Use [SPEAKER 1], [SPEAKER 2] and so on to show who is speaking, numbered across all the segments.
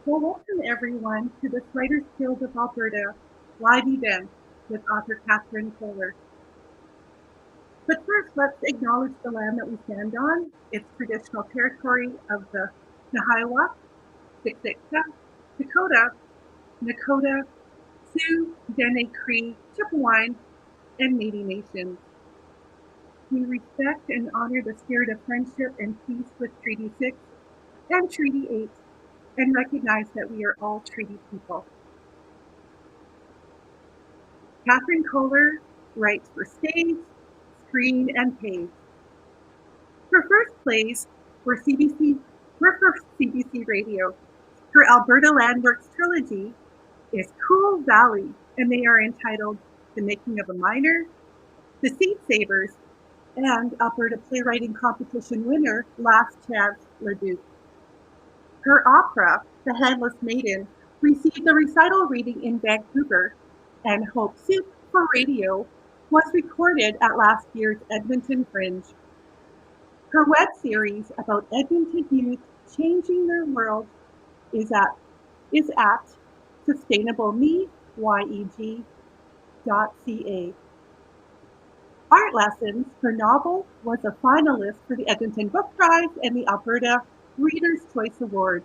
[SPEAKER 1] Well, welcome everyone to the Writers Guild of Alberta live event with author Katherine Koller. But first, let's acknowledge the land that we stand on, its traditional territory of the Nahiwak, Siksika, Dakota, Nakota, Sioux, Dene Cree, Chippewa, and Métis Nations. We respect and honor the spirit of friendship and peace with Treaty 6 and Treaty 8, and recognize that we are all treaty people. Katherine Koller writes for stage, screen, and page. Her first plays were for CBC Radio. Her Alberta LandWorks Trilogy is Cool Valley, and they are entitled The Making of a Miner, The Seed Savers, and Alberta Playwriting Competition winner Last Chance Leduc. Her opera, The Handless Maiden, received a recital reading in Vancouver, and Hope Soup for Radio was recorded at last year's Edmonton Fringe. Her web series about Edmonton youth changing their world is at sustainablemeyeg.ca. Art Lessons, her novel, was a finalist for the Edmonton Book Prize and the Alberta Readers Choice Award.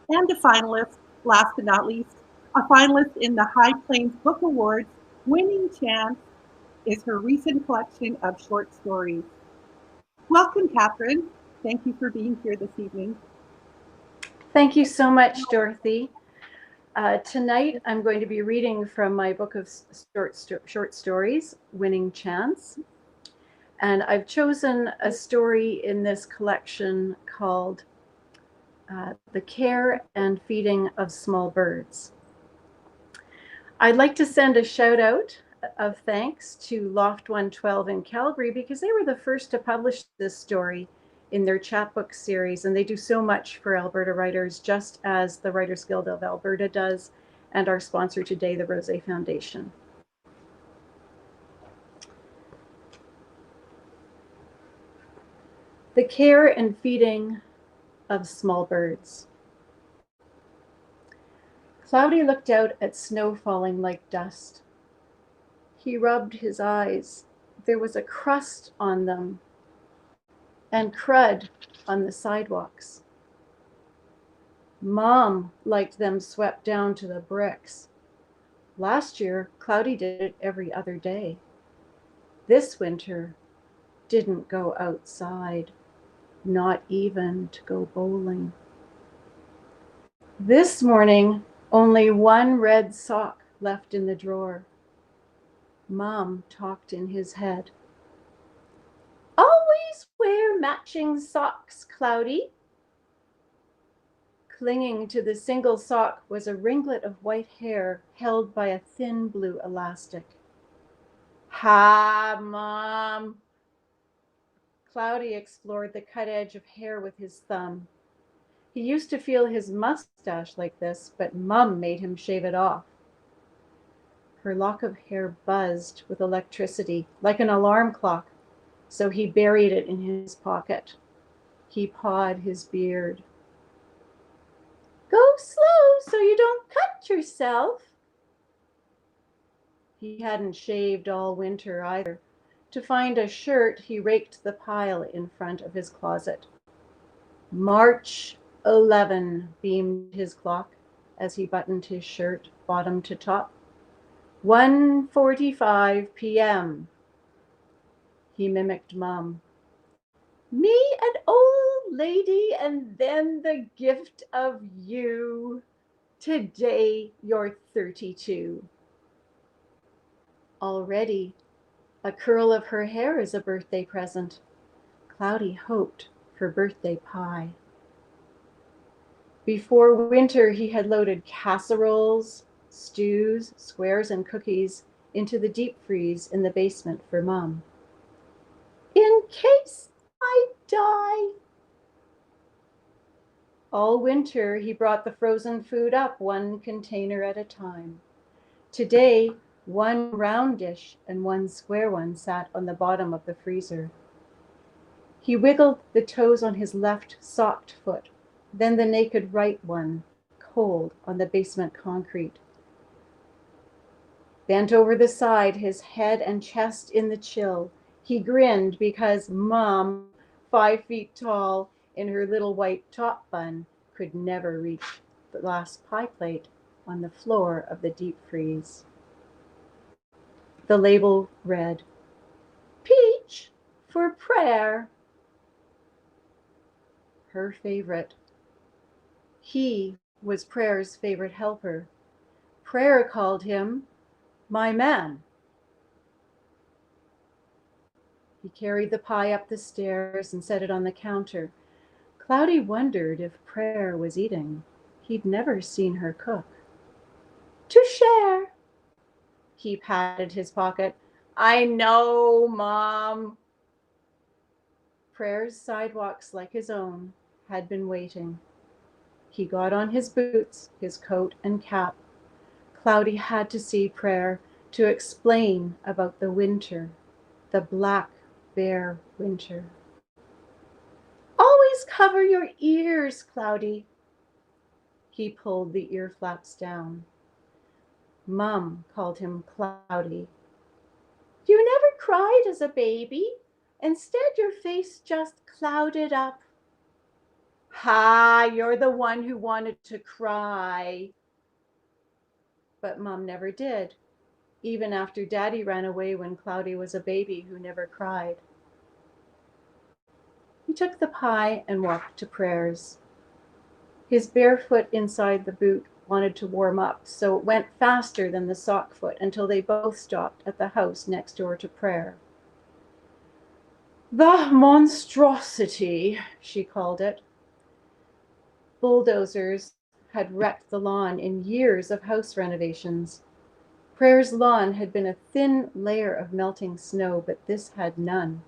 [SPEAKER 1] And a finalist, last but not least, a finalist in the High Plains Book Awards, winning Chance, is her recent collection of short stories. Welcome, Katherine. Thank you for being here this evening.
[SPEAKER 2] Thank you so much, Dorothy. Tonight, I'm going to be reading from my book of short stories, Winning Chance. And I've chosen a story in this collection called The Care and Feeding of Small Birds. I'd like to send a shout out of thanks to Loft 112 in Calgary, because they were the first to publish this story in their chapbook series, and they do so much for Alberta writers, just as the Writers Guild of Alberta does, and our sponsor today, the Rosé Foundation. The Care and Feeding of Small Birds. Cloudy looked out at snow falling like dust. He rubbed his eyes. There was a crust on them and crud on the sidewalks. Mom liked them swept down to the bricks. Last year, Cloudy did it every other day. This winter, didn't go outside, not even to go bowling. This morning, only one red sock left in the drawer. Mom talked in his head. Always wear matching socks, Cloudy. Clinging to the single sock was a ringlet of white hair held by a thin blue elastic. Ha, Mom. Cloudy explored the cut edge of hair with his thumb. He used to feel his mustache like this, but Mum made him shave it off. Her lock of hair buzzed with electricity, like an alarm clock, so he buried it in his pocket. He pawed his beard. Go slow so you don't cut yourself. He hadn't shaved all winter either. To find a shirt, he raked the pile in front of his closet. March 11, beamed his clock as he buttoned his shirt bottom to top. 1:45 p.m. He mimicked Mum. Me, an old lady, and then the gift of you. Today you're 32. Already, a curl of her hair is a birthday present. Cloudy hoped for birthday pie. Before winter, he had loaded casseroles, stews, squares, and cookies into the deep freeze in the basement for Mum. In case I die. All winter, he brought the frozen food up one container at a time. Today, one round dish and one square one sat on the bottom of the freezer. He wiggled the toes on his left socked foot, then the naked right one, cold on the basement concrete. Bent over the side, his head and chest in the chill, he grinned because Mom, 5 feet tall, in her little white top bun, could never reach the last pie plate on the floor of the deep freeze. The label read, "Peach for prayer." Her favorite. He was Prayer's favorite helper. Prayer called him my man. He carried the pie up the stairs and set it on the counter. Cloudy wondered if Prayer was eating. He'd never seen her cook. "To share." He patted his pocket. "I know, Mom." Prayer's sidewalks, like his own, had been waiting. He got on his boots, his coat and cap. Cloudy had to see Prayer to explain about the winter, the black, bare winter. "Always cover your ears, Cloudy." He pulled the ear flaps down. Mom called him Cloudy. "You never cried as a baby. Instead, your face just clouded up." "Ha, you're the one who wanted to cry." But Mom never did, even after Daddy ran away when Cloudy was a baby who never cried. He took the pie and walked to Prayer's. His bare foot inside the boot wanted to warm up, so it went faster than the sock foot until they both stopped at the house next door to Prayer. "The monstrosity," she called it. Bulldozers had wrecked the lawn in years of house renovations. Prayer's lawn had been a thin layer of melting snow, but this had none.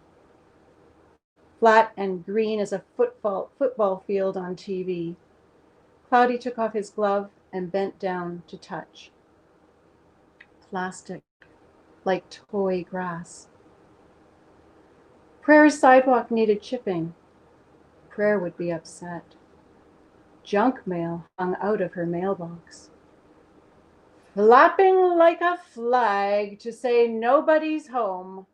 [SPEAKER 2] Flat and green as a football field on TV. Cloudy took off his glove and bent down to touch. Plastic, like toy grass. Prayer's sidewalk needed chipping. Prayer would be upset. Junk mail hung out of her mailbox. "Flapping like a flag to say nobody's home."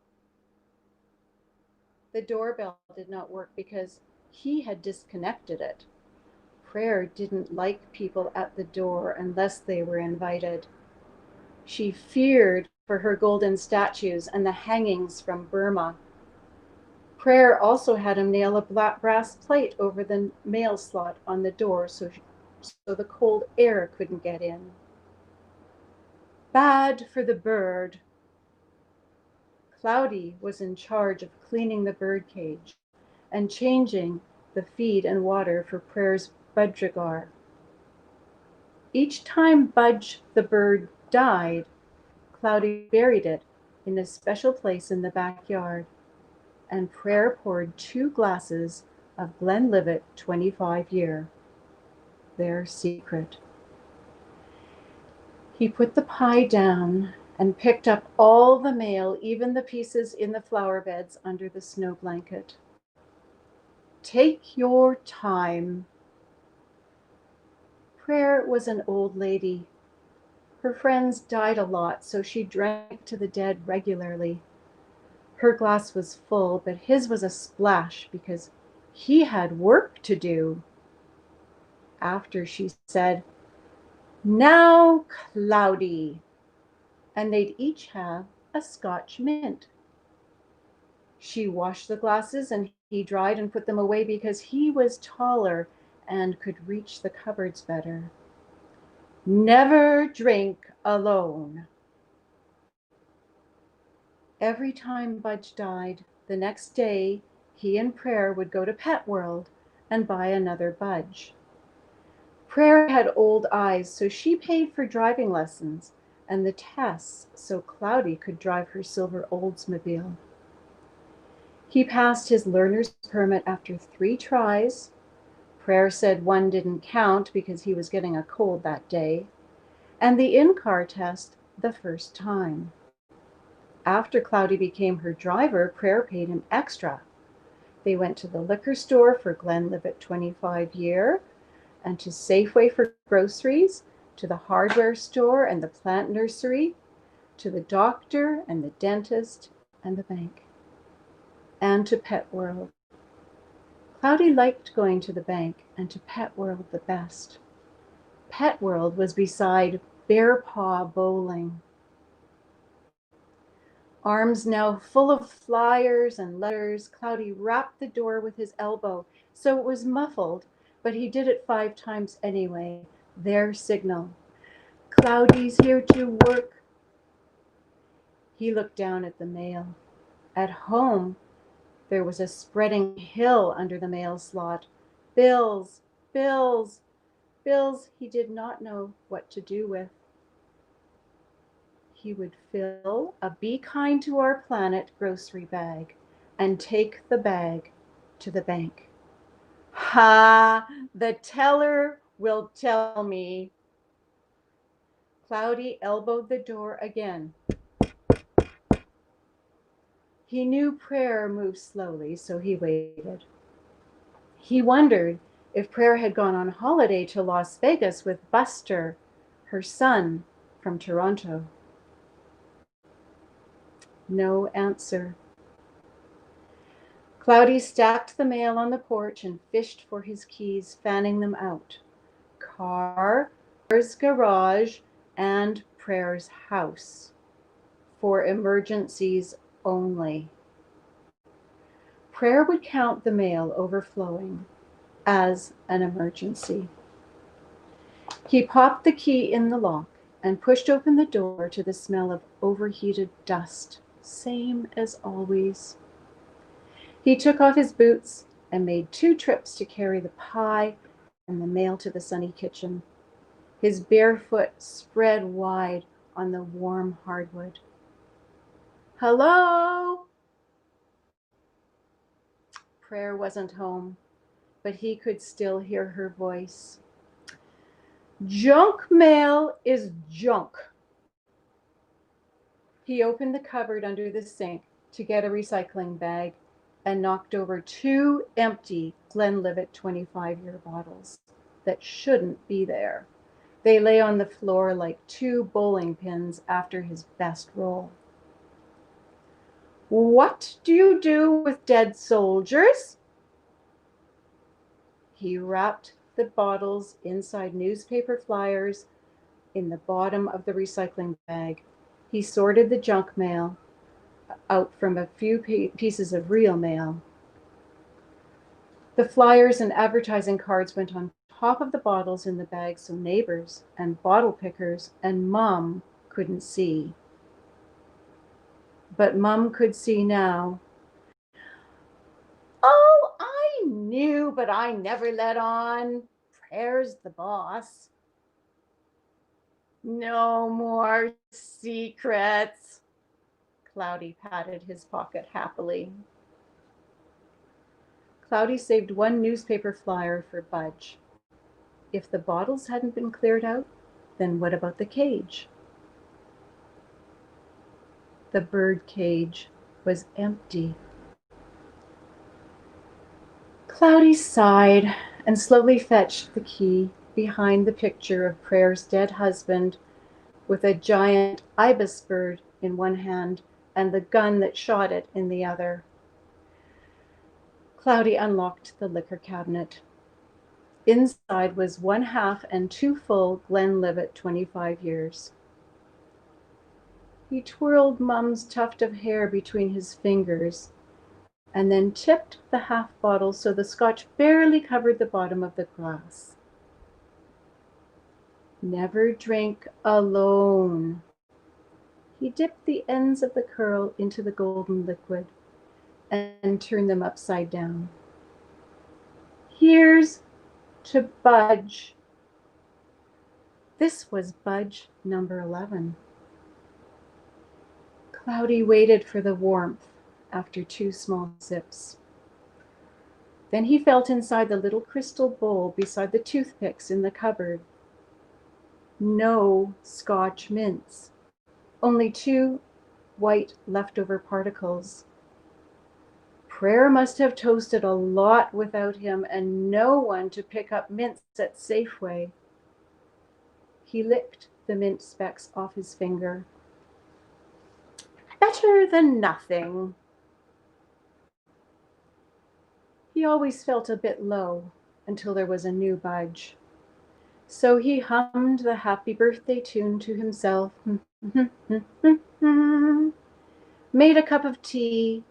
[SPEAKER 2] The doorbell did not work because he had disconnected it. Prayer didn't like people at the door unless they were invited. She feared for her golden statues and the hangings from Burma. Prayer also had him nail a black brass plate over the mail slot on the door so the cold air couldn't get in. Bad for the bird. Cloudy was in charge of cleaning the bird cage and changing the feed and water for Prayer's budgerigar. Each time Budge the bird died, Cloudy buried it in a special place in the backyard, and Prayer poured 2 glasses of Glenlivet 25 year, their secret. He put the pie down and picked up all the mail, even the pieces in the flower beds under the snow blanket. "Take your time." Prayer was an old lady. Her friends died a lot, so she drank to the dead regularly. Her glass was full, but his was a splash because he had work to do. After she said, "Now, Cloudy," and they'd each have a Scotch mint. She washed the glasses and he dried and put them away because he was taller and could reach the cupboards better. "Never drink alone." Every time Budge died, the next day he and Prayer would go to Pet World and buy another Budge. Prayer had old eyes, so she paid for driving lessons and the tests so Cloudy could drive her silver Oldsmobile. He passed his learner's permit after 3 tries. Prayer said 1 didn't count because he was getting a cold that day, and the in-car test the first time. After Cloudy became her driver, Prayer paid him extra. They went to the liquor store for Glenlivet 25 year, and to Safeway for groceries, to the hardware store and the plant nursery, to the doctor and the dentist and the bank, and to Pet World. Cloudy liked going to the bank and to Pet World the best. Pet World was beside Bear Paw Bowling. Arms now full of flyers and letters, Cloudy rapped the door with his elbow, so it was muffled, but he did it 5 times anyway, their signal. Cloudy's here to work. He looked down at the mail. At home, there was a spreading hill under the mail slot. Bills, bills, bills he did not know what to do with. He would fill a Be Kind to Our Planet grocery bag and take the bag to the bank. Ha! The teller will tell me. Cloudy elbowed the door again. He knew prayer moved slowly, so he waited. He wondered if Prayer had gone on holiday to Las Vegas with Buster, her son, from Toronto. No answer. Cloudy stacked the mail on the porch and fished for his keys, fanning them out. Car's garage and Prayer's house. For emergencies only. Prayer would count the mail overflowing as an emergency. He popped the key in the lock and pushed open the door to the smell of overheated dust, same as always. He took off his boots and made 2 trips to carry the pie and the mail to the sunny kitchen. His bare foot spread wide on the warm hardwood. Hello? Prayer wasn't home, but he could still hear her voice. Junk mail is junk. He opened the cupboard under the sink to get a recycling bag and knocked over 2 empty Glenlivet 25-year bottles that shouldn't be there. They lay on the floor like 2 bowling pins after his best roll. What do you do with dead soldiers? He wrapped the bottles inside newspaper flyers in the bottom of the recycling bag. He sorted the junk mail out from a few pieces of real mail. The flyers and advertising cards went on top of the bottles in the bag so neighbors and bottle pickers and Mom couldn't see. But Mom could see now. Oh, I knew, but I never let on. Prayer's the boss. No more secrets. Cloudy patted his pocket happily. Cloudy saved 1 newspaper flyer for Budge. If the bottles hadn't been cleared out, then what about the cage? The bird cage was empty. Cloudy sighed and slowly fetched the key behind the picture of Prayer's dead husband with a giant ibis bird in one hand and the gun that shot it in the other. Cloudy unlocked the liquor cabinet. Inside was 1/2 and 2 full Glenlivet 25 years. He twirled Mum's tuft of hair between his fingers and then tipped the half bottle so the scotch barely covered the bottom of the glass. Never drink alone. He dipped the ends of the curl into the golden liquid and turned them upside down. Here's to Budge. This was Budge number 11. Cloudy waited for the warmth after 2 small sips. Then he felt inside the little crystal bowl beside the toothpicks in the cupboard. No Scotch mints, only 2 white leftover particles. Prayer must have toasted a lot without him and no one to pick up mints at Safeway. He licked the mint specks off his finger. Better than nothing. He always felt a bit low until there was a new budge. So he hummed the happy birthday tune to himself, made a cup of tea,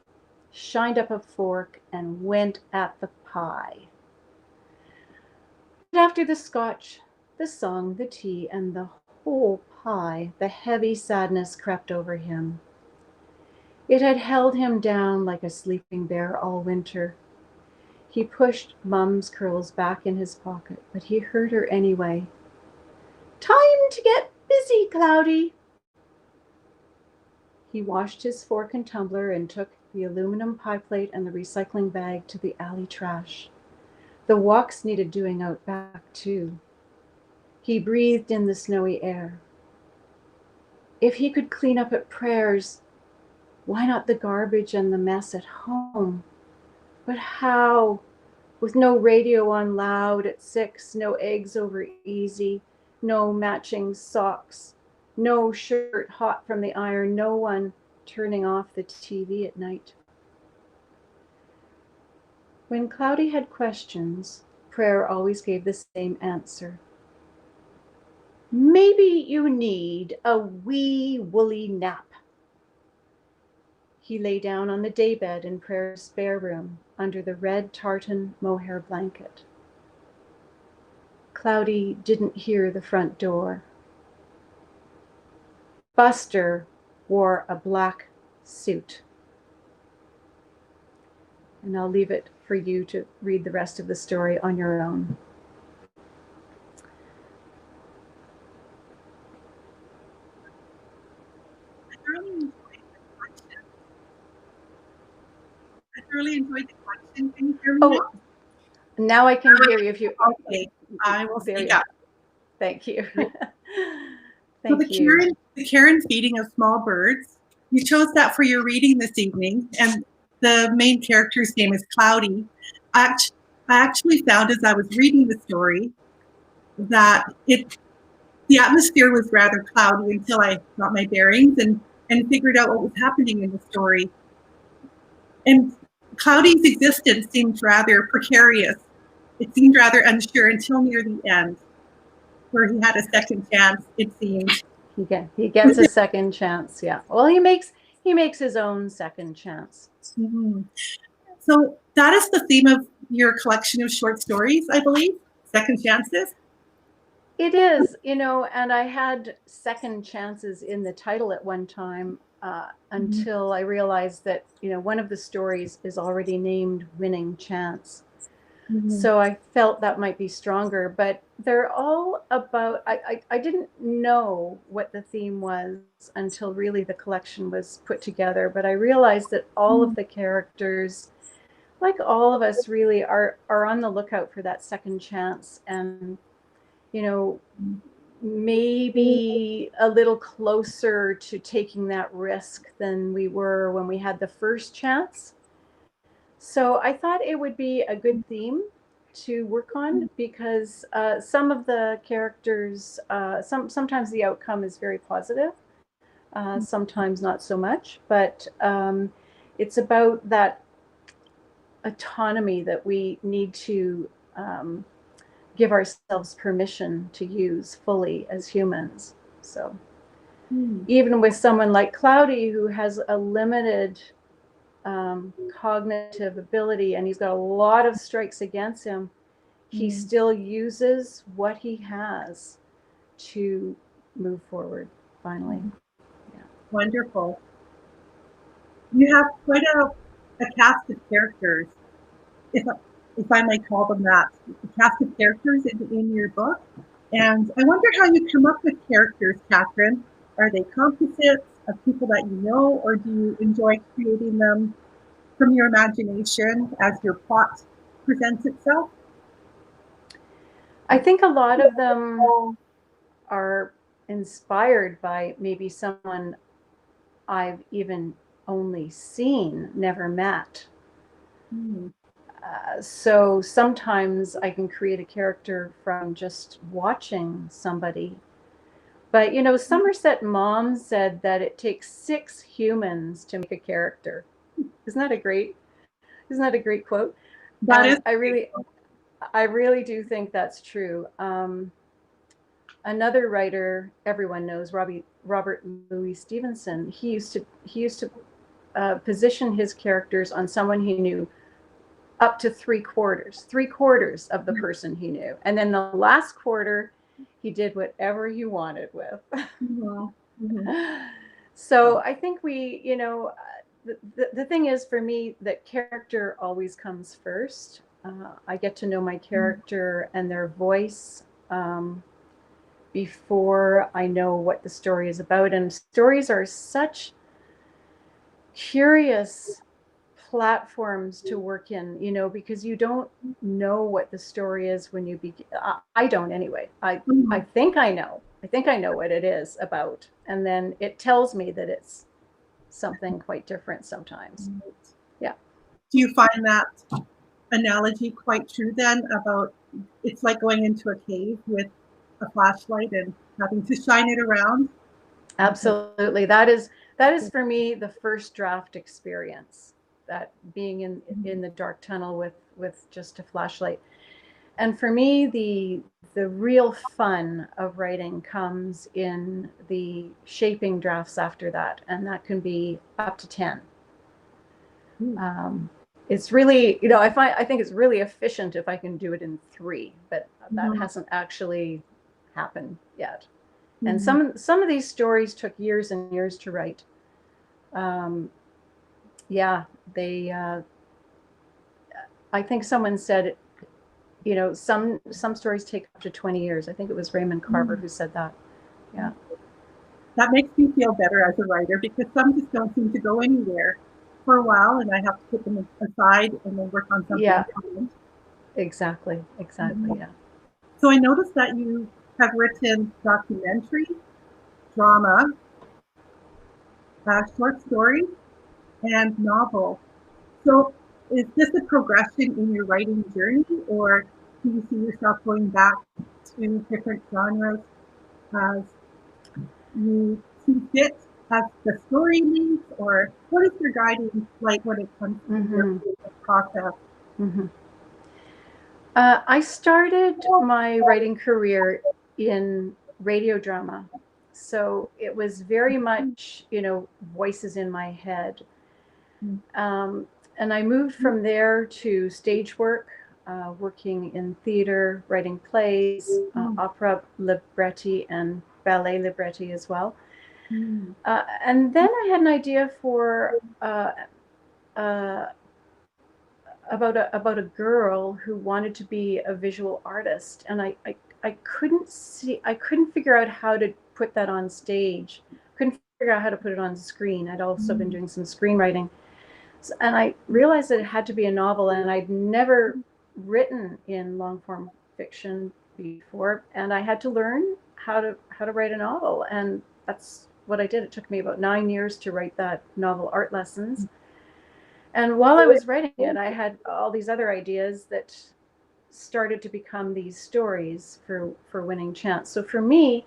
[SPEAKER 2] shined up a fork, and went at the pie. But after the scotch, the song, the tea, and the whole pie, the heavy sadness crept over him. It had held him down like a sleeping bear all winter. He pushed Mum's curls back in his pocket, but he heard her anyway. Time to get busy, Cloudy. He washed his fork and tumbler and took the aluminum pie plate and the recycling bag to the alley trash. The walks needed doing out back, too. He breathed in the snowy air. If he could clean up at Prayers, why not the garbage and the mess at home? But how? With no radio on loud at 6, no eggs over easy, no matching socks, no shirt hot from the iron, no one turning off the TV at night. When Cloudy had questions, Prayer always gave the same answer. Maybe you need a wee woolly nap. He lay down on the daybed in Prayer's spare room under the red tartan mohair blanket. Cloudy didn't hear the front door. Buster wore a black suit. And I'll leave it for you to read the rest of the story on your own.
[SPEAKER 1] I really enjoyed the question. Can you hear me now?
[SPEAKER 2] Now I can hear you. If you
[SPEAKER 1] Okay, I will speak up.
[SPEAKER 2] Thank you.
[SPEAKER 1] So the Karen feeding of small birds. You chose that for your reading this evening, and the main character's name is Cloudy. I actually found as I was reading the story that the atmosphere was rather cloudy until I got my bearings and figured out what was happening in the story. And Cloudy's existence seemed rather precarious. It seemed rather unsure until near the end, where he had a second chance, it seems.
[SPEAKER 2] He gets a second chance, yeah. Well, he makes his own second chance.
[SPEAKER 1] Mm-hmm. So that is the theme of your collection of short stories, I believe, Second Chances.
[SPEAKER 2] It is, and I had second chances in the title at one time until I realized that, one of the stories is already named Winning Chance. Mm-hmm. So I felt that might be stronger, but they're all about, I didn't know what the theme was until really the collection was put together, but I realized that all of the characters, like all of us really, are on the lookout for that second chance and, maybe a little closer to taking that risk than we were when we had the first chance. So I thought it would be a good theme to work on because some of the characters, sometimes the outcome is very positive, sometimes not so much, but it's about that autonomy that we need to give ourselves permission to use fully as humans. So even with someone like Cloudy, who has a limited cognitive ability and he's got a lot of strikes against him, he still uses what he has to move forward finally. Yeah.
[SPEAKER 1] Wonderful. You have quite a cast of characters, if I may call them that, a cast of characters in your book. And I wonder how you come up with characters, Katherine. Are they composites of people that you know, or do you enjoy creating them from your imagination as your plot presents itself?
[SPEAKER 2] I think a lot of them are inspired by maybe someone I've even only seen, never met.
[SPEAKER 1] Mm.
[SPEAKER 2] So sometimes I can create a character from just watching somebody. But, you know, Somerset Maugham said that it takes 6 humans to make a character. Isn't that a great quote?
[SPEAKER 1] That is
[SPEAKER 2] And I really do think that's true. Another writer everyone knows, Robert Louis Stevenson. He used to position his characters on someone he knew up to three quarters of the person he knew, and then the last quarter he did whatever he wanted with.
[SPEAKER 1] Mhm. Mhm.
[SPEAKER 2] So I think the thing is for me that character always comes first. I get to know my character and their voice before I know what the story is about. And stories are such curious platforms to work in, you know, because you don't know what the story is when you begin. I don't anyway. I
[SPEAKER 1] Mhm.
[SPEAKER 2] think I know. I think I know what it is about. And then it tells me that it's something quite different sometimes. Yeah.
[SPEAKER 1] Do you find that analogy quite true then about it's like going into a cave with a flashlight and having to shine it around?
[SPEAKER 2] Absolutely. That is for me the first draft experience, that being in the dark tunnel with just a flashlight. And for me the real fun of writing comes in the shaping drafts after that, and that can be up to 10. Um, it's really, you know, I think it's really efficient if I can do it in 3, but that
[SPEAKER 1] Mhm.
[SPEAKER 2] hasn't actually happened yet. And
[SPEAKER 1] Mhm.
[SPEAKER 2] some of these stories took years and years to write. Um, yeah, they. I think someone said, you know, some stories take up to 20 years. I think it was Raymond Carver who said that. Yeah.
[SPEAKER 1] That makes me feel better as a writer because some just don't seem to go anywhere for a while, and I have to put them aside and then work on something
[SPEAKER 2] Yeah.
[SPEAKER 1] different.
[SPEAKER 2] Exactly. Exactly.
[SPEAKER 1] Mhm.
[SPEAKER 2] Yeah.
[SPEAKER 1] So I noticed that you have written documentary, drama, short stories, and novel. So is this a progression in your writing journey, or do you see yourself going back to different genres as you see fit, as the story leads, or what is your guiding light when it comes to your
[SPEAKER 2] Mm-hmm.
[SPEAKER 1] creative process?
[SPEAKER 2] Mm-hmm. I started my writing career in radio drama. So it was very much, you know, voices in my head. Um, and I moved from there to stage work, working in theater, writing plays, opera libretti, and ballet libretti as well. And then I had an idea for uh, about a girl who wanted to be a visual artist, and I couldn't figure out how to put that on stage. Couldn't figure out how to put it on screen. I'd also been doing some screenwriting, and I realized that it had to be a novel, and I'd never written in long form fiction before, and I had to learn how to write a novel, and that's what I did. It took me about 9 years to write that novel, Art Lessons. And while I was writing it, I had all these other ideas that started to become these stories for Winning Chance. So for me,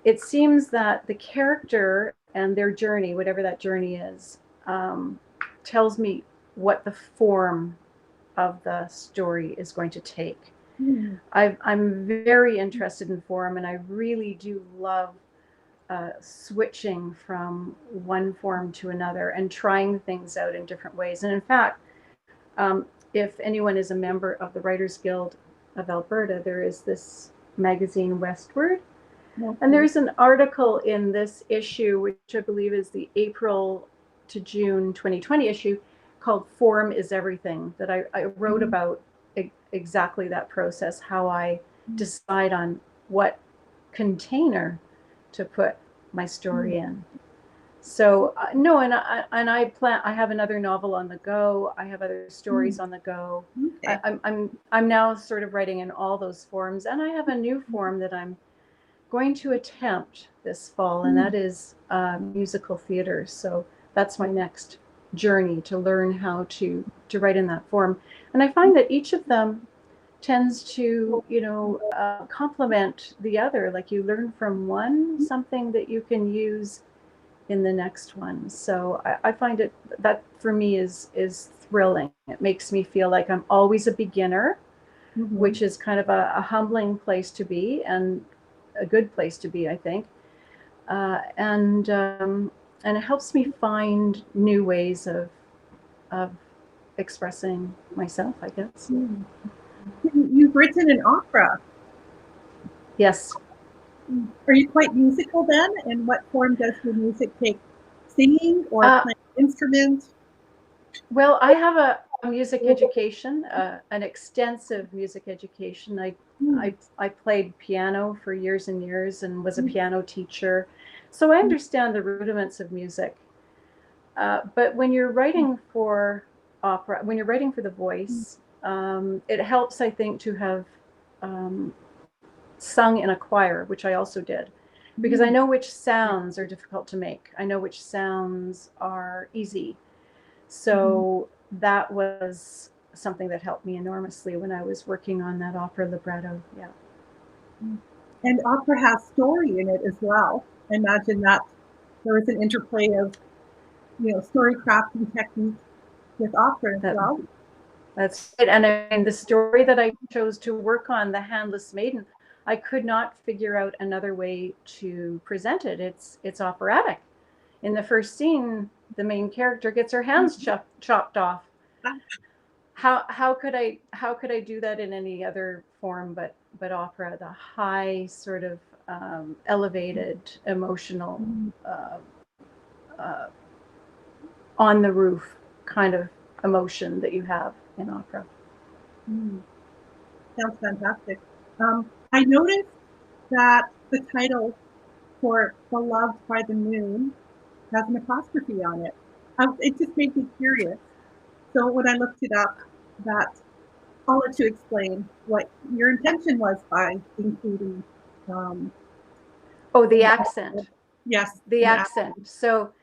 [SPEAKER 2] it seems that the character and their journey, whatever that journey is, tells me what the form of the story is going to take. I'm very interested in form, and I really do love switching from one form to another and trying things out in different ways. And in fact, if anyone is a member of the Writers Guild of Alberta, there is this magazine, Westward. And there's an article in this issue, which I believe is the April to June 2020 issue, called Form is Everything, that I wrote about exactly that process, how I decide on what container to put my story in. So no, and I plan. I have another novel on the go. I have other stories on the go.
[SPEAKER 1] Okay.
[SPEAKER 2] I'm now sort of writing in all those forms, and I have a new form that I'm going to attempt this fall, and that is musical theater. So that's my next journey to learn how to write in that form. And I find that each of them tends to, complement the other. Like you learn from one something that you can use in the next one. So I find it that for me is thrilling. It makes me feel like I'm always a beginner, which is kind of a humbling place to be and a good place to be, I think. And it helps me find new ways of expressing myself, I guess.
[SPEAKER 1] You've written an opera.
[SPEAKER 2] Yes.
[SPEAKER 1] Are you quite musical then? And what form does your music take? Singing or playing an instrument?
[SPEAKER 2] Well, I have a music education, an extensive music education. I played piano for years and years and was a piano teacher. So I understand the rudiments of music. But when you're writing for opera, when you're writing for the voice, it helps, I think, to have sung in a choir, which I also did, because I know which sounds are difficult to make. I know which sounds are easy. So that was something that helped me enormously when I was working on that opera libretto. Yeah.
[SPEAKER 1] And opera has story in it as well. I imagine that there is an interplay of, story crafting techniques with opera as well.
[SPEAKER 2] That's it. And I mean, the story that I chose to work on, the Handless Maiden, I could not figure out another way to present it. It's operatic. In the first scene, the main character gets her hands chopped off. How could I do that in any other form but opera? The high sort of elevated emotional on the roof kind of emotion that you have in opera.
[SPEAKER 1] Sounds fantastic. I noticed that the title for Beloved by the Moon has an apostrophe on it. It just made me curious. So when I looked it up, I'll let you explain what your intention was by including.
[SPEAKER 2] The accent.
[SPEAKER 1] Yes,
[SPEAKER 2] the accent. So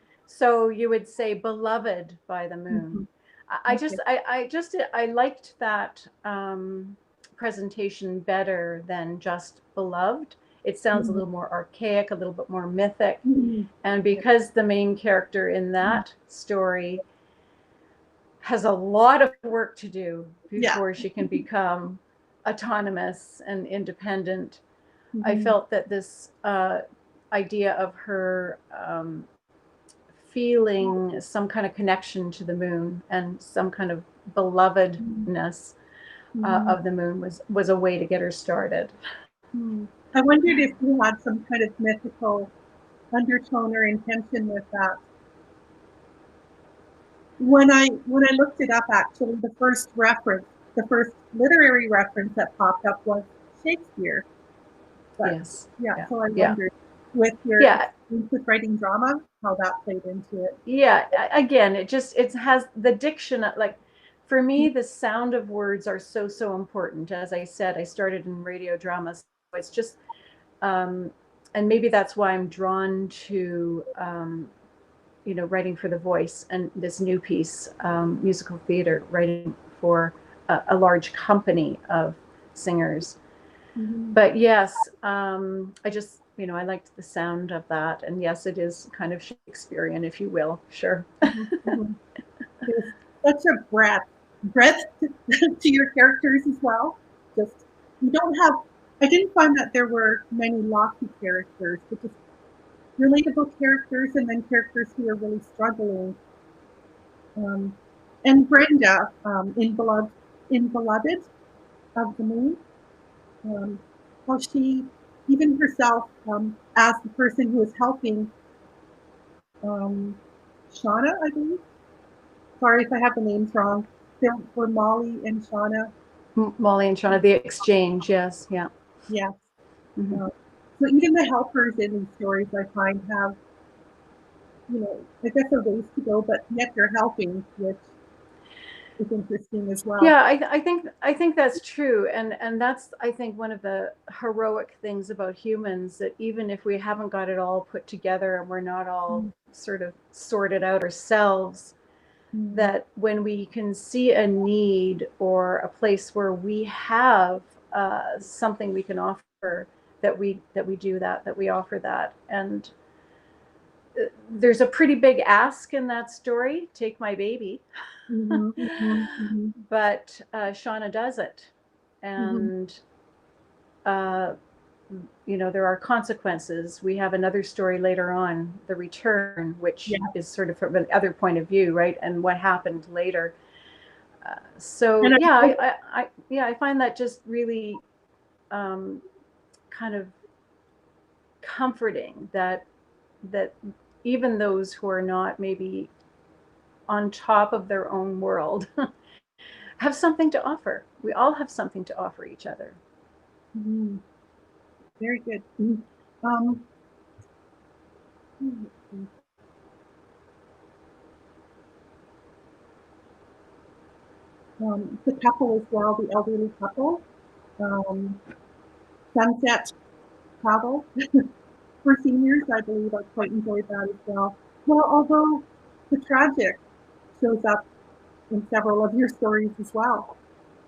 [SPEAKER 2] you would say "beloved by the moon." I liked that presentation better than just "beloved." It sounds a little more archaic, a little bit more mythic, and because the main character in that story has a lot of work to do before she can become autonomous and independent. I felt that this idea of her feeling some kind of connection to the moon and some kind of belovedness of the moon was a way to get her started.
[SPEAKER 1] I wondered if you had some kind of mythical undertone or intention with that. When I looked it up, actually, the first literary reference that popped up was Shakespeare. But,
[SPEAKER 2] yes.
[SPEAKER 1] So I wondered with your with writing drama, how that played into it.
[SPEAKER 2] Yeah. Again, it has the diction. Like for me, the sound of words are so important. As I said, I started in radio drama, so it's just, and maybe that's why I'm drawn to. Writing for the voice and this new piece, musical theater, writing for a large company of singers. But yes, I just, I liked the sound of that. And yes, it is kind of Shakespearean, if you will. Sure.
[SPEAKER 1] There's such a breadth to your characters as well. Just, I didn't find that there were many lofty characters, but just relatable characters and then characters who are really struggling. And Brenda in Beloved of the Moon, how she, even herself, as the person who is helping Shauna, I believe. Sorry if I have the names wrong. For Molly and Shauna.
[SPEAKER 2] Molly and Shauna, the exchange, yes, yeah.
[SPEAKER 1] Yes. So even the helpers in these stories, I find, have, I guess a ways to go, but yet they're helping, which is interesting as well.
[SPEAKER 2] Yeah, I think that's true, and that's, I think, one of the heroic things about humans, that even if we haven't got it all put together and we're not all sort of sorted out ourselves, that when we can see a need or a place where we have something we can offer, that we do that we offer that. And there's a pretty big ask in that story, Take My Baby. But Shauna does it. And there are consequences. We have another story later on, The Return, which is sort of from another point of view, right? And what happened later. I find that just really kind of comforting that even those who are not maybe on top of their own world have something to offer. We all have something to offer each other.
[SPEAKER 1] Very good. The couple as well, the elderly couple, sunset travel for seniors, I believe I quite enjoyed that as well. Well, although the tragic shows up in several of your stories as well.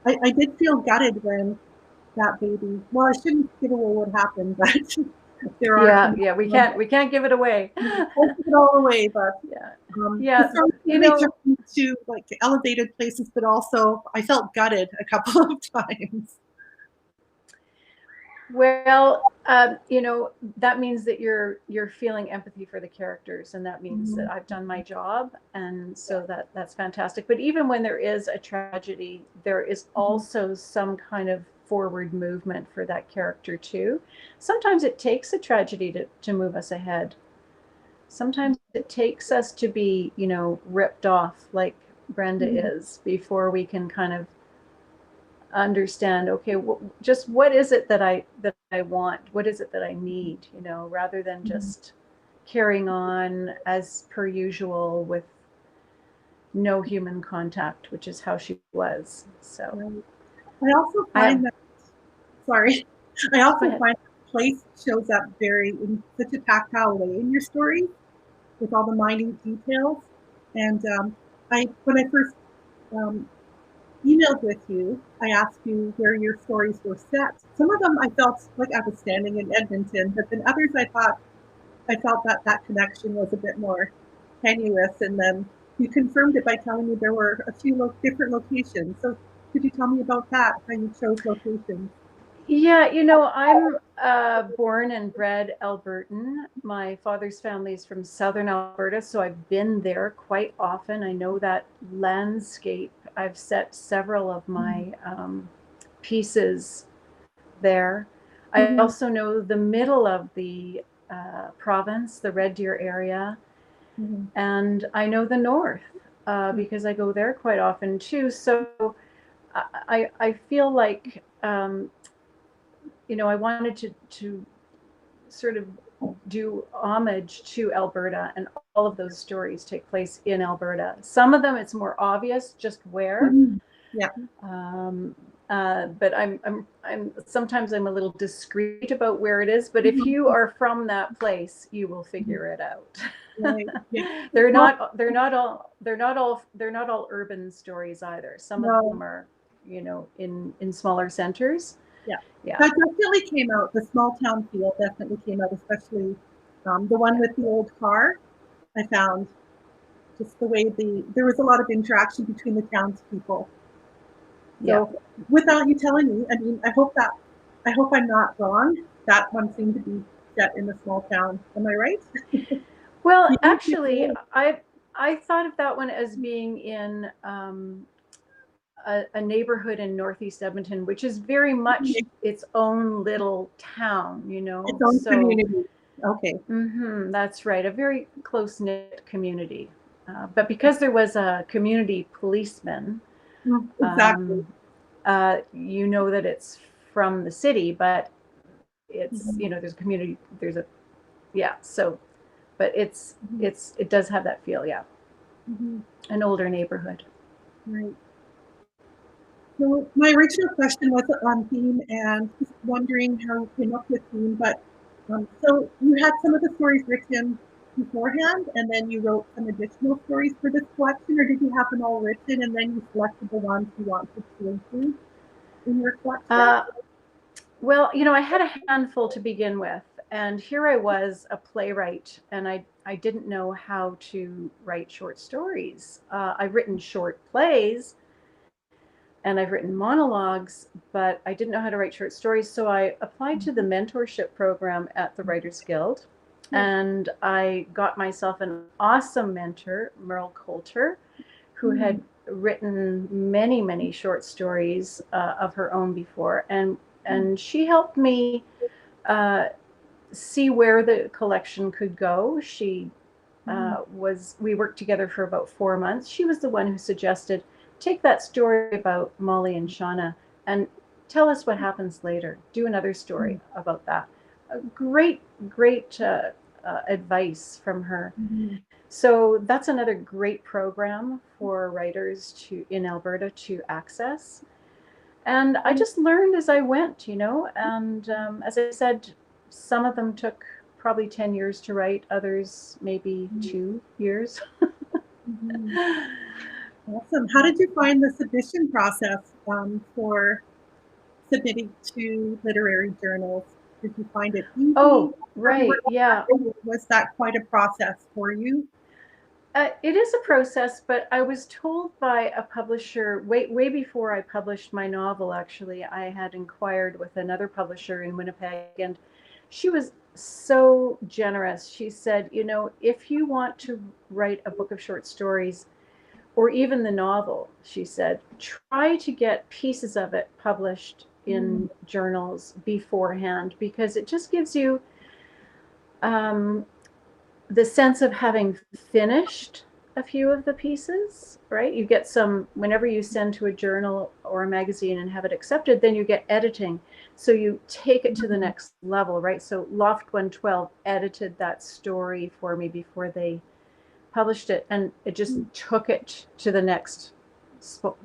[SPEAKER 1] I did feel gutted when that baby, well, I shouldn't give away what happened, but there are
[SPEAKER 2] we can't give it away.
[SPEAKER 1] Don't give it all away, but took me to like elevated places, but also I felt gutted a couple of times.
[SPEAKER 2] Well, that means that you're feeling empathy for the characters, and that means that I've done my job, and so that's fantastic. But even when there is a tragedy, there is also some kind of forward movement for that character too. Sometimes it takes a tragedy to move us ahead. Sometimes it takes us to be, ripped off like Brenda is, before we can kind of understand, okay, just what is it that I want? What is it that I need? Rather than just carrying on as per usual with no human contact, which is how she was. So
[SPEAKER 1] I also find that place shows up in such a tactile way in your story, with all the minute details. And when I first emailed with you, I asked you where your stories were set. Some of them I felt like I was standing in Edmonton, but then others I felt that connection was a bit more tenuous. And then you confirmed it by telling me there were a few different locations. So could you tell me about that, how you chose locations?
[SPEAKER 2] Yeah, I'm born and bred Albertan. My father's family is from southern Alberta, so I've been there quite often. I know that landscape. I've set several of my pieces there. I also know the middle of the province, the Red Deer area, and I know the north because I go there quite often too. So I feel like I wanted to sort of do homage to Alberta, and all of those stories take place in Alberta. Some of them it's more obvious just where. But I'm sometimes I'm a little discreet about where it is. But if you are from that place, you will figure it out. Right. Yeah. They're not all urban stories either. Some of them are, in smaller centers.
[SPEAKER 1] Yeah. That definitely came out. The small town feel definitely came out, especially the one with the old car. I found just the way there was a lot of interaction between the townspeople. So without you telling me, I mean, I hope I'm not wrong. That one seemed to be set in a small town. Am I right?
[SPEAKER 2] Well, actually, I thought of that one as being in a neighborhood in Northeast Edmonton, which is very much its own little town,
[SPEAKER 1] Its own community. Okay.
[SPEAKER 2] That's right. A very close-knit community. But because there was a community policeman,
[SPEAKER 1] exactly.
[SPEAKER 2] That it's from the city, but it's, there's a community, but it does have that feel. An older neighborhood.
[SPEAKER 1] Right. So my original question was on theme, and just wondering how you came up with theme. But so you had some of the stories written beforehand, and then you wrote some additional stories for this collection, or did you have them all written and then you selected the ones you wanted to include in your collection?
[SPEAKER 2] Well, you know, I had a handful to begin with, and here I was, a playwright, and I didn't know how to write short stories. I've written short plays and I've written monologues, but I didn't know how to write short stories. So I applied to the mentorship program at the Writers Guild, and I got myself an awesome mentor, Merle Coulter, who had written many, many short stories of her own before. And she helped me see where the collection could go. She we worked together for about 4 months. She was the one who suggested, take that story about Molly and Shauna and tell us what happens later. Do another story about that. Great advice from her. So that's another great program for writers in Alberta to access. And I just learned as I went, you know, and as I said, some of them took probably 10 years to write, others maybe 2 years.
[SPEAKER 1] Awesome. How did you find the submission process for submitting to literary journals? Did you find it easy?
[SPEAKER 2] Oh, right. Yeah.
[SPEAKER 1] Was that quite a process for you?
[SPEAKER 2] It is a process, but I was told by a publisher way before I published my novel, actually. I had inquired with another publisher in Winnipeg, and she was so generous. She said, you know, if you want to write a book of short stories, or even the novel, she said, try to get pieces of it published in journals beforehand, because it just gives you the sense of having finished a few of the pieces, right? You get some, whenever you send to a journal or a magazine and have it accepted, then you get editing. So you take it to the next level, right? So Loft 112 edited that story for me before they published it, and it just took it to the next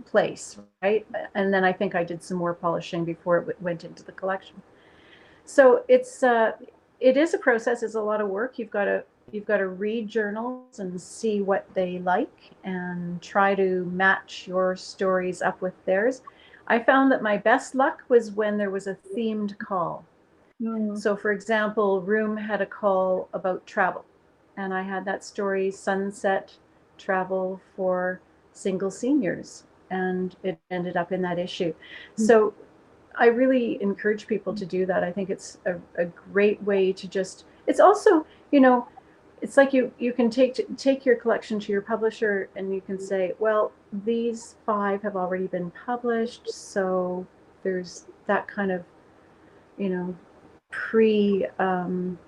[SPEAKER 2] place, right? And then I think I did some more polishing before it went into the collection. So it is a process. It's a lot of work. You've got to read journals and see what they like and try to match your stories up with theirs. I found that my best luck was when there was a themed call. So for example, Room had a call about travel, and I had that story, Sunset Travel for Single Seniors, and it ended up in that issue. So I really encourage people to do that. I think it's a great way to just, it's also, you know, it's like you can take your collection to your publisher and you can say, well, these 5 have already been published, so there's that kind of, you know,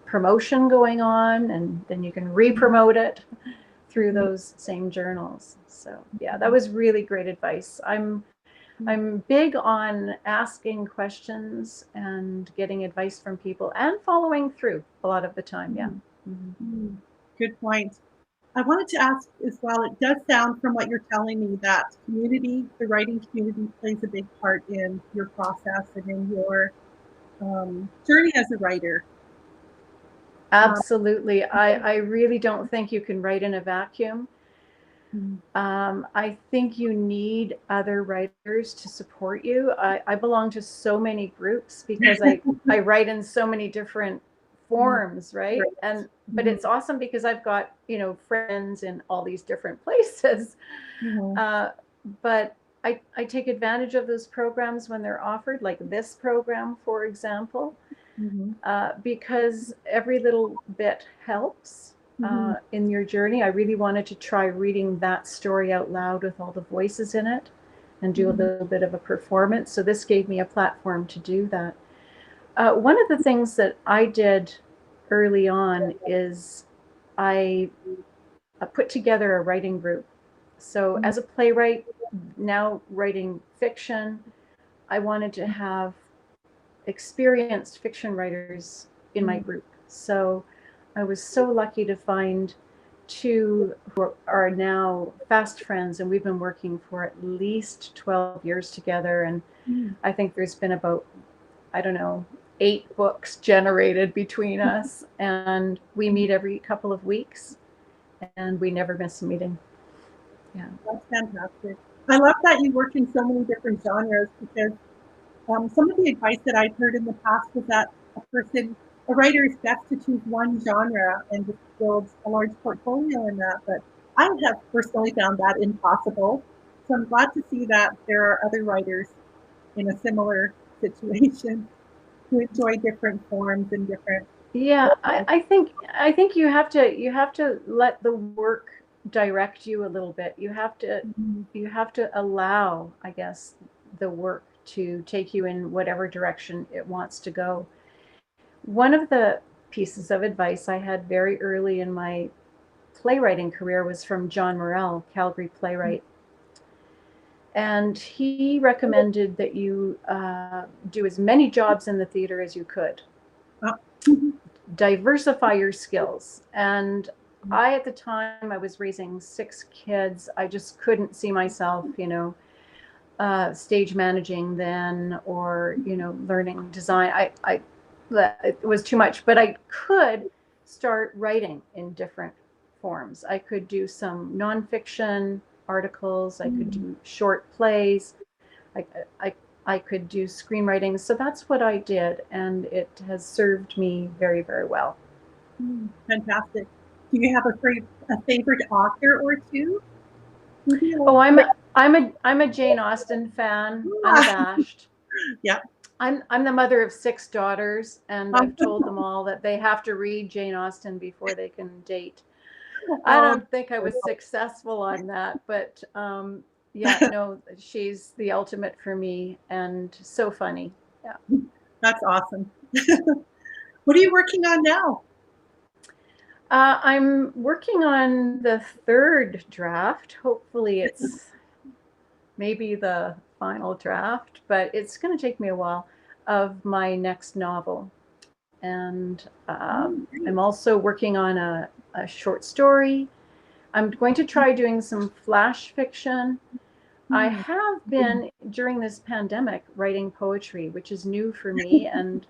[SPEAKER 2] promotion going on, and then you can re-promote it through those same journals. So yeah, that was really great advice. I'm big on asking questions and getting advice from people and following through a lot of the time. Yeah.
[SPEAKER 1] Good point. I wanted to ask as well, it does sound from what you're telling me that community, the writing community, plays a big part in your process and in your journey as a writer.
[SPEAKER 2] Absolutely. I really don't think you can write in a vacuum. I think you need other writers to support you. I belong to so many groups because I write in so many different forms, right? But it's awesome because I've got, you know, friends in all these different places. But I take advantage of those programs when they're offered, like this program, for example, because every little bit helps. In your journey. I really wanted to try reading that story out loud with all the voices in it and do a little bit of a performance. So this gave me a platform to do that. One of the things that I did early on is I put together a writing group. So as a playwright, now writing fiction, I wanted to have experienced fiction writers in my group. So I was so lucky to find 2 who are now fast friends, and we've been working for at least 12 years together. And I think there's been about, I don't know, 8 books generated between us, and we meet every couple of weeks, and we never miss a meeting. Yeah.
[SPEAKER 1] That's fantastic. I love that you work in so many different genres, because some of the advice that I've heard in the past was that a writer is best to choose one genre and just build a large portfolio in that. But I have personally found that impossible. So I'm glad to see that there are other writers in a similar situation who enjoy different forms and different.
[SPEAKER 2] Yeah, I think you have to let the work direct you a little bit. You have to allow, I guess, the work to take you in whatever direction it wants to go. One of the pieces of advice I had very early in my playwriting career was from John Morrell, Calgary playwright. And he recommended that you do as many jobs in the theater as you could. Diversify your skills. And at the time, I was raising 6 kids. I just couldn't see myself, stage managing then, or, learning design. It was too much, but I could start writing in different forms. I could do some nonfiction articles. I could do short plays. I could do screenwriting. So that's what I did, and it has served me very, very well.
[SPEAKER 1] Fantastic. Do you have a favorite author or two?
[SPEAKER 2] Oh, I'm a Jane Austen fan, unabashed.
[SPEAKER 1] Yeah.
[SPEAKER 2] I'm the mother of 6 daughters, and I've told them all that they have to read Jane Austen before they can date. I don't think I was successful on that, but yeah, no, she's the ultimate for me, and so funny. Yeah.
[SPEAKER 1] That's awesome. What are you working on now?
[SPEAKER 2] I'm working on the 3rd draft. Hopefully it's maybe the final draft, but it's going to take me a while, of my next novel. And I'm also working on a short story. I'm going to try doing some flash fiction. I have been, during this pandemic, writing poetry, which is new for me, and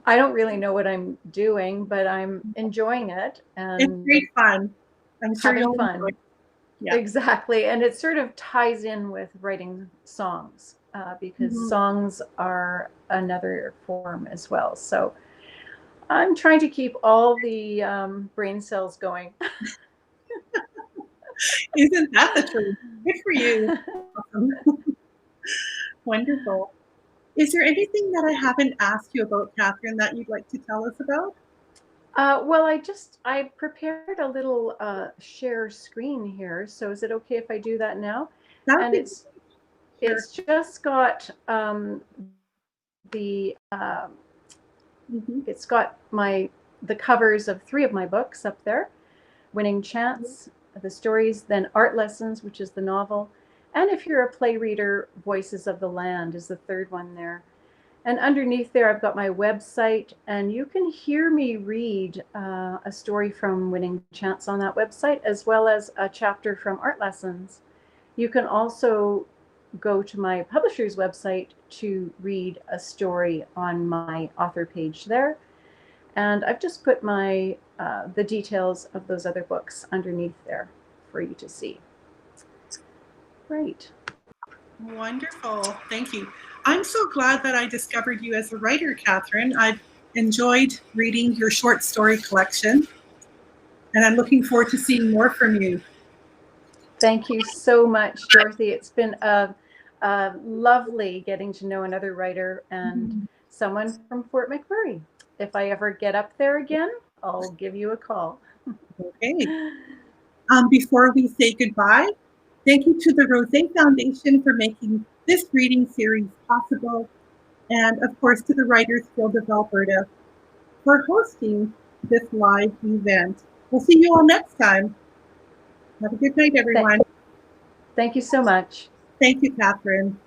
[SPEAKER 2] I don't really know what I'm doing, but I'm enjoying it. And
[SPEAKER 1] it's great fun. I'm sure
[SPEAKER 2] having fun.
[SPEAKER 1] Yeah.
[SPEAKER 2] Exactly. And it sort of ties in with writing songs, because songs are another form as well. So I'm trying to keep all the brain cells going.
[SPEAKER 1] Isn't that the truth? Good for you. Awesome. Wonderful. Is there anything that I haven't asked you about, Katherine, that you'd like to tell us about?
[SPEAKER 2] Well, I prepared a little share screen here. So is it okay if I do that now? And it's just got it's got the covers of 3 of my books up there: Winning Chance, the stories, then Art Lessons, which is the novel, and if you're a play reader, Voices of the Land is the 3rd one there. And underneath there, I've got my website, and you can hear me read a story from Winning Chance on that website, as well as a chapter from Art Lessons. You can also go to my publisher's website to read a story on my author page there. And I've just put the details of those other books underneath there for you to see. Great.
[SPEAKER 1] Wonderful. Thank you. I'm so glad that I discovered you as a writer, Katherine. I've enjoyed reading your short story collection, and I'm looking forward to seeing more from you.
[SPEAKER 2] Thank you so much, Dorothy. It's been lovely getting to know another writer and someone from Fort McMurray. If I ever get up there again, I'll give you a call.
[SPEAKER 1] Okay. Before we say goodbye, thank you to the Rosé Foundation for making this reading series possible, and of course to the Writers Guild of Alberta for hosting this live event. We'll see you all next time. Have a good night, everyone.
[SPEAKER 2] Thank you so much.
[SPEAKER 1] Thank you, Katherine.